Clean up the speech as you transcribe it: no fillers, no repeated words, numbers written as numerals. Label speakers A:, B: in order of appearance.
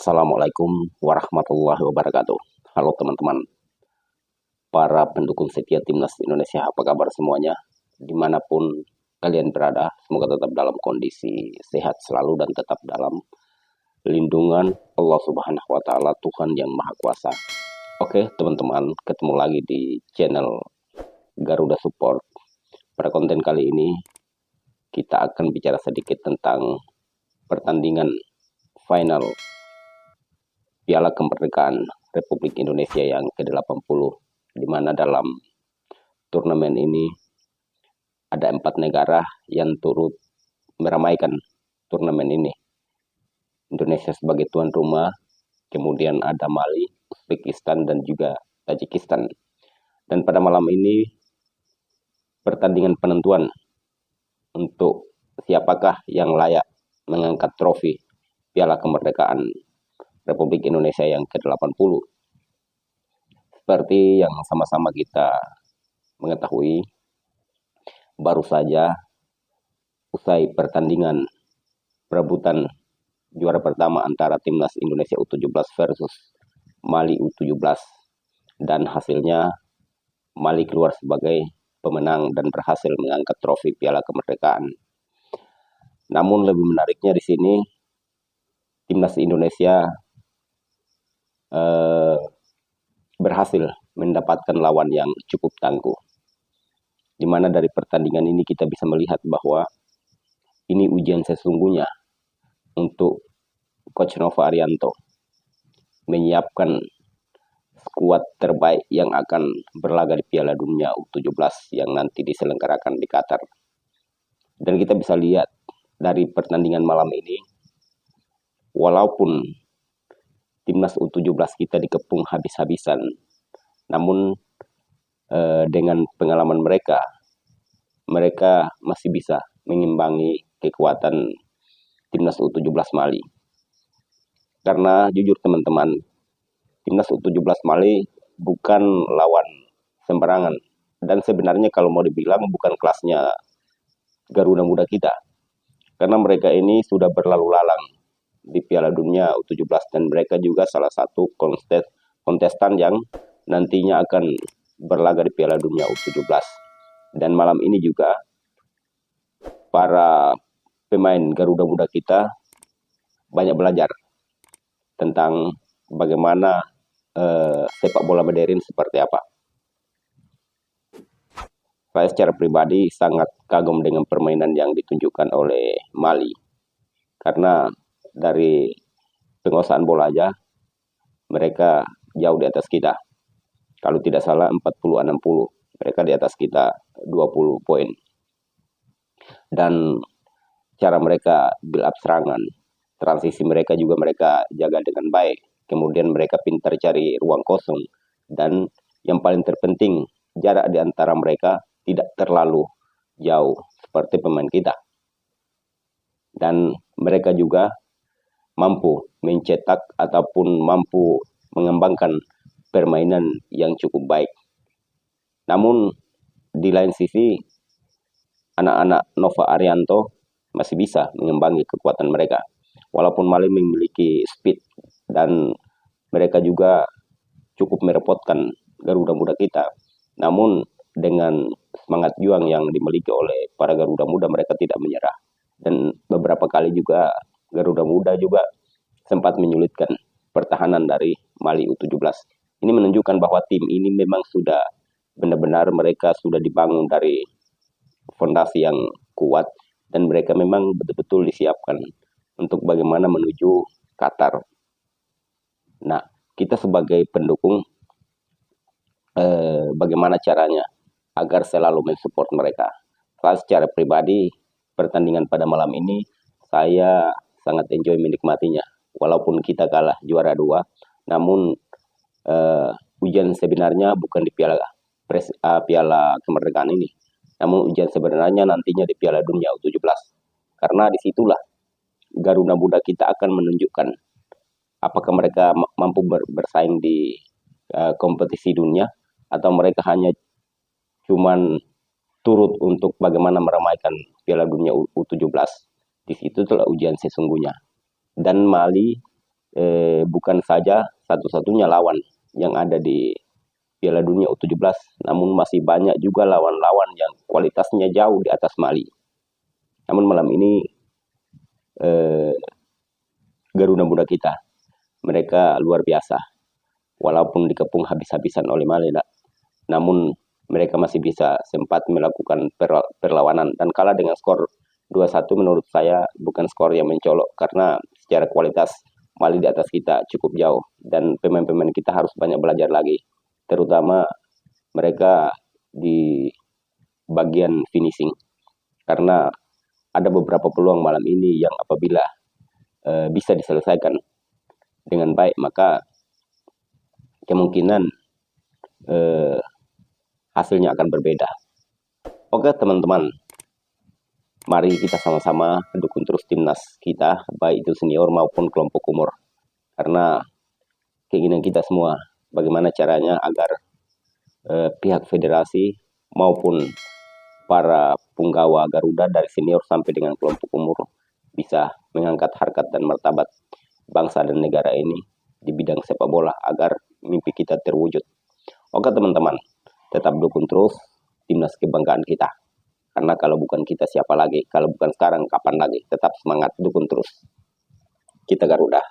A: Assalamualaikum warahmatullahi wabarakatuh. Halo teman-teman, para pendukung setia Timnas Indonesia, apa kabar semuanya? Dimanapun kalian berada, semoga tetap dalam kondisi sehat selalu dan tetap dalam lindungan Allah Subhanahu wa Ta'ala, Tuhan yang Maha Kuasa. Oke teman-teman, ketemu lagi di channel Garuda Support. Pada konten kali ini kita akan bicara sedikit tentang pertandingan final Piala Kemerdekaan Republik Indonesia yang ke-80, di mana dalam turnamen ini ada 4 negara yang turut meramaikan turnamen ini. Indonesia sebagai tuan rumah, kemudian ada Mali, Uzbekistan, dan juga Tajikistan. Dan pada malam ini pertandingan penentuan untuk siapakah yang layak mengangkat trofi Piala Kemerdekaan Republik Indonesia yang ke-80. Seperti yang sama-sama kita mengetahui, baru saja usai pertandingan perebutan juara pertama antara Timnas Indonesia U17 versus Mali U17, dan hasilnya Mali keluar sebagai pemenang dan berhasil mengangkat trofi Piala Kemerdekaan. Namun lebih menariknya di sini, Timnas Indonesia berhasil mendapatkan lawan yang cukup tangguh, di mana dari pertandingan ini kita bisa melihat bahwa ini ujian sesungguhnya untuk Coach Nova Arianto menyiapkan skuad terbaik yang akan berlaga di Piala Dunia U17 yang nanti diselenggarakan di Qatar. Dan kita bisa lihat dari pertandingan malam ini, walaupun Timnas U17 kita dikepung habis-habisan, namun dengan pengalaman mereka masih bisa mengimbangi kekuatan Timnas U17 Mali. Karena jujur teman-teman, Timnas U17 Mali bukan lawan sembarangan, dan sebenarnya kalau mau dibilang bukan kelasnya Garuda Muda kita, karena mereka ini sudah berlalu lalang di Piala Dunia U17 dan mereka juga salah satu kontestan yang nantinya akan berlaga di Piala Dunia U17. Dan malam ini juga para pemain Garuda Muda kita banyak belajar tentang bagaimana sepak bola modern seperti apa. Saya secara pribadi sangat kagum dengan permainan yang ditunjukkan oleh Mali, karena dari penguasaan bola aja mereka jauh di atas kita. Kalau tidak salah 40-60, mereka di atas kita 20 poin. Dan cara mereka build up serangan, transisi mereka juga mereka jaga dengan baik. Kemudian mereka pintar cari ruang kosong, dan yang paling terpenting, jarak di antara mereka tidak terlalu jauh seperti pemain kita. Dan mereka juga mampu mencetak ataupun mampu mengembangkan permainan yang cukup baik. Namun di lain sisi, anak-anak Nova Arianto masih bisa mengimbangi kekuatan mereka. Walaupun Mali memiliki speed dan mereka juga cukup merepotkan Garuda Muda kita, namun dengan semangat juang yang dimiliki oleh para Garuda Muda, mereka tidak menyerah. Dan beberapa kali juga Garuda Muda juga sempat menyulitkan pertahanan dari Mali U17. Ini menunjukkan bahwa tim ini memang sudah benar-benar mereka sudah dibangun dari fondasi yang kuat, dan mereka memang betul-betul disiapkan untuk bagaimana menuju Qatar. Nah, kita sebagai pendukung bagaimana caranya agar selalu mensupport mereka. Saya secara pribadi pertandingan pada malam ini saya sangat enjoy menikmatinya. Walaupun kita kalah juara 2, namun ujian sebenarnya bukan di Piala Kemerdekaan ini, namun ujian sebenarnya nantinya di Piala Dunia U17. Karena disitulah Garuda Muda kita akan menunjukkan apakah mereka mampu bersaing di kompetisi dunia, atau mereka hanya cuman turut untuk bagaimana meramaikan Piala Dunia U17. Di situ telah ujian sesungguhnya. Dan Mali bukan saja satu-satunya lawan yang ada di Piala Dunia U17, namun masih banyak juga lawan-lawan yang kualitasnya jauh di atas Mali. Namun malam ini Garuda Muda kita, mereka luar biasa. Walaupun dikepung habis-habisan oleh Mali, namun mereka masih bisa sempat melakukan perlawanan dan kalah dengan skor 2-1. Menurut saya bukan skor yang mencolok, karena secara kualitas Mali di atas kita cukup jauh dan pemain-pemain kita harus banyak belajar lagi, terutama mereka di bagian finishing, karena ada beberapa peluang malam ini yang apabila bisa diselesaikan dengan baik, maka kemungkinan hasilnya akan berbeda. Oke teman-teman, mari kita sama-sama dukung terus timnas kita, baik itu senior maupun kelompok umur, karena keinginan kita semua bagaimana caranya agar pihak federasi maupun para punggawa Garuda dari senior sampai dengan kelompok umur bisa mengangkat harkat dan martabat bangsa dan negara ini di bidang sepak bola agar mimpi kita terwujud. Oke teman-teman, tetap dukung terus timnas kebanggaan kita. Karena kalau bukan kita siapa lagi? Kalau bukan sekarang kapan lagi? Tetap semangat, dukung terus. Kita Garuda.